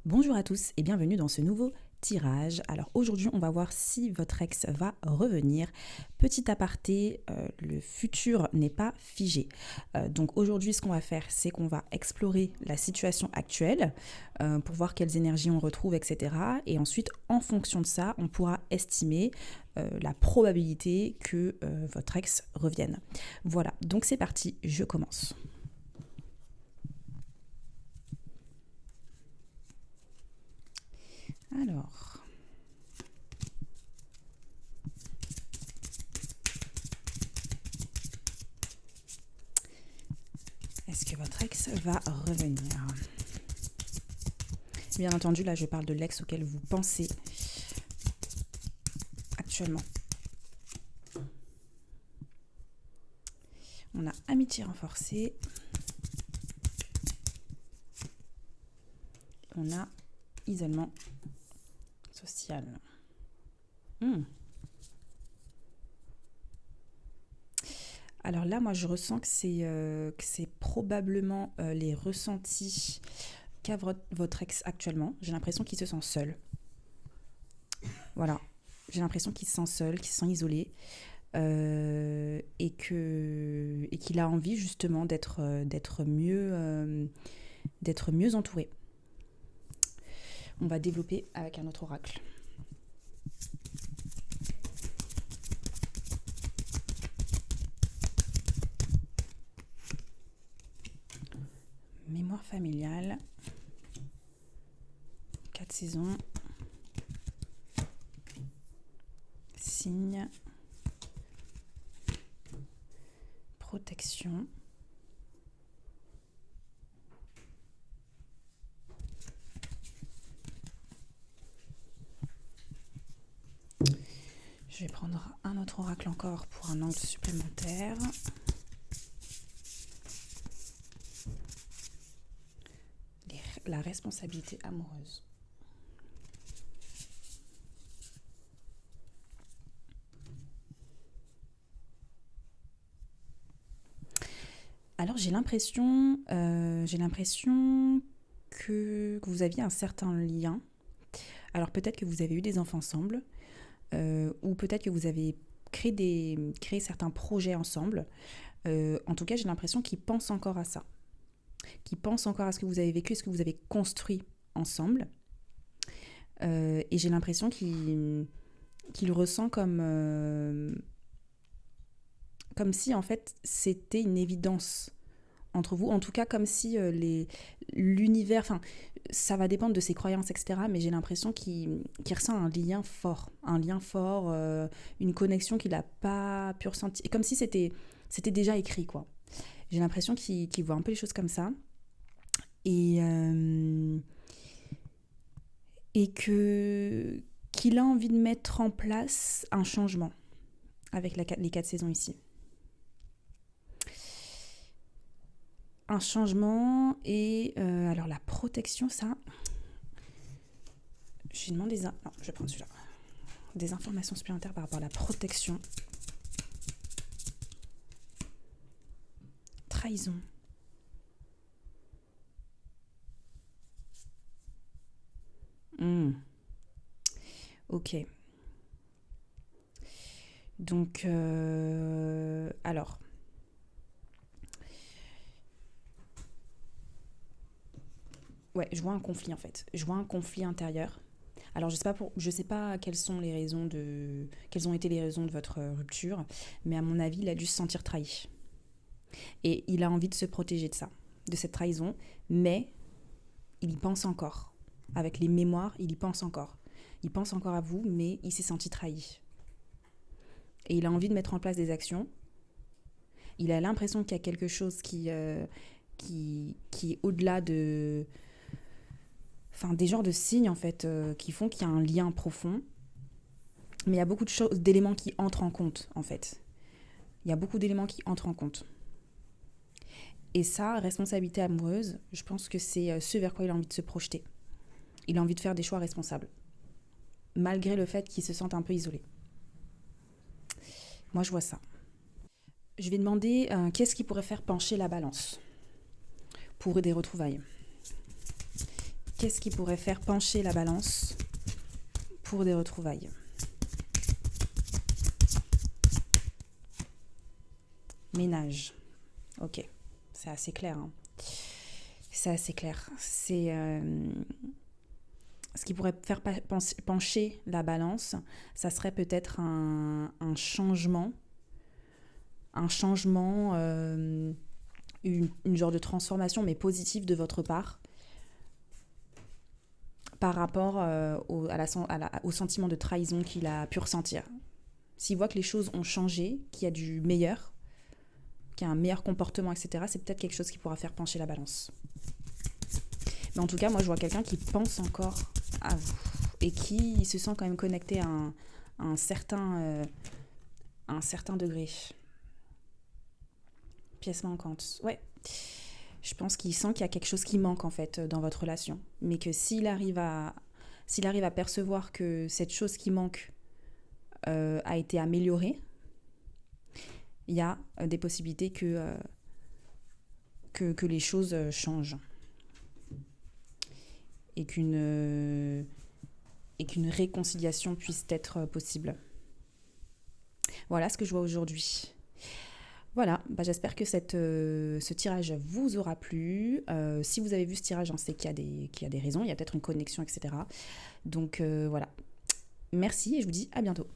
Bonjour à tous et bienvenue dans ce nouveau tirage. Alors aujourd'hui on va voir si votre ex va revenir. Petit aparté, le futur n'est pas figé. Donc aujourd'hui ce qu'on va faire c'est qu'on va explorer la situation actuelle pour voir quelles énergies on retrouve, etc. Et ensuite en fonction de ça on pourra estimer la probabilité que votre ex revienne. Voilà, donc c'est parti, je commence. Alors, est-ce que votre ex va revenir? Bien entendu, là, je parle de l'ex auquel vous pensez actuellement. On a amitié renforcée. On a isolement social. Alors là, moi, je ressens que c'est probablement les ressentis qu'a votre ex actuellement. J'ai l'impression qu'il se sent seul. Voilà. J'ai l'impression qu'il se sent seul, qu'il se sent isolé. Et qu'il a envie justement d'être mieux entouré. On va développer avec un autre oracle. Mémoire familiale. 4 saisons. Signe. Protection. Je vais prendre un autre oracle encore pour un angle supplémentaire. La responsabilité amoureuse. Alors j'ai l'impression que vous aviez un certain lien. Alors peut-être que vous avez eu des enfants ensemble, ou peut-être que vous avez créé certains projets ensemble. En tout cas, j'ai l'impression qu'ils pensent encore à ça. Qu'ils pensent encore à ce que vous avez vécu et ce que vous avez construit ensemble. Et j'ai l'impression qu'il ressent comme si en fait c'était une évidence entre vous, en tout cas comme si l'univers, enfin ça va dépendre de ses croyances, etc. Mais j'ai l'impression qu'il ressent un lien fort, une connexion qu'il n'a pas pu ressentir, et comme si c'était déjà écrit, quoi. J'ai l'impression qu'il voit un peu les choses comme ça, et qu'il a envie de mettre en place un changement avec les 4 saisons ici. Un changement et alors la protection, ça, je demande je vais prendre celui-là, des informations supplémentaires par rapport à la protection. Trahison. Ok. Donc alors ouais, je vois un conflit en fait. Je vois un conflit intérieur. Alors je sais pas quelles ont été les raisons de votre rupture, mais à mon avis, il a dû se sentir trahi. Et il a envie de se protéger de ça, de cette trahison, mais il y pense encore. Avec les mémoires, il y pense encore. Il pense encore à vous, mais il s'est senti trahi. Et il a envie de mettre en place des actions. Il a l'impression qu'il y a quelque chose qui est au-delà de... Enfin, des genres de signes, en fait, qui font qu'il y a un lien profond. Mais il y a beaucoup d'éléments qui entrent en compte, en fait. Il y a beaucoup d'éléments qui entrent en compte. Et ça, responsabilité amoureuse, je pense que c'est ce vers quoi il a envie de se projeter. Il a envie de faire des choix responsables, malgré le fait qu'il se sente un peu isolé. Moi, je vois ça. Je vais demander qu'est-ce qui pourrait faire pencher la balance pour des retrouvailles. Qu'est-ce qui pourrait faire pencher la balance pour des retrouvailles? Ménage. Ok, c'est assez clair. Hein. C'est assez clair. C'est ce qui pourrait faire pencher la balance, ça serait peut-être un changement, une genre de transformation, mais positive de votre part, par rapport au sentiment de trahison qu'il a pu ressentir. S'il voit que les choses ont changé, qu'il y a du meilleur, qu'il y a un meilleur comportement, etc., c'est peut-être quelque chose qui pourra faire pencher la balance. Mais en tout cas, moi, je vois quelqu'un qui pense encore à vous et qui se sent quand même connecté à un certain degré. Pièce manquante. Ouais. Je pense qu'il sent qu'il y a quelque chose qui manque, en fait, dans votre relation. Mais que s'il arrive à percevoir que cette chose qui manque a été améliorée, il y a des possibilités que les choses changent. Et qu'une réconciliation puisse être possible. Voilà ce que je vois aujourd'hui. Voilà, j'espère que ce tirage vous aura plu. Si vous avez vu ce tirage, on sait qu'il y a des raisons, il y a peut-être une connexion, etc. Donc voilà. Merci et je vous dis à bientôt.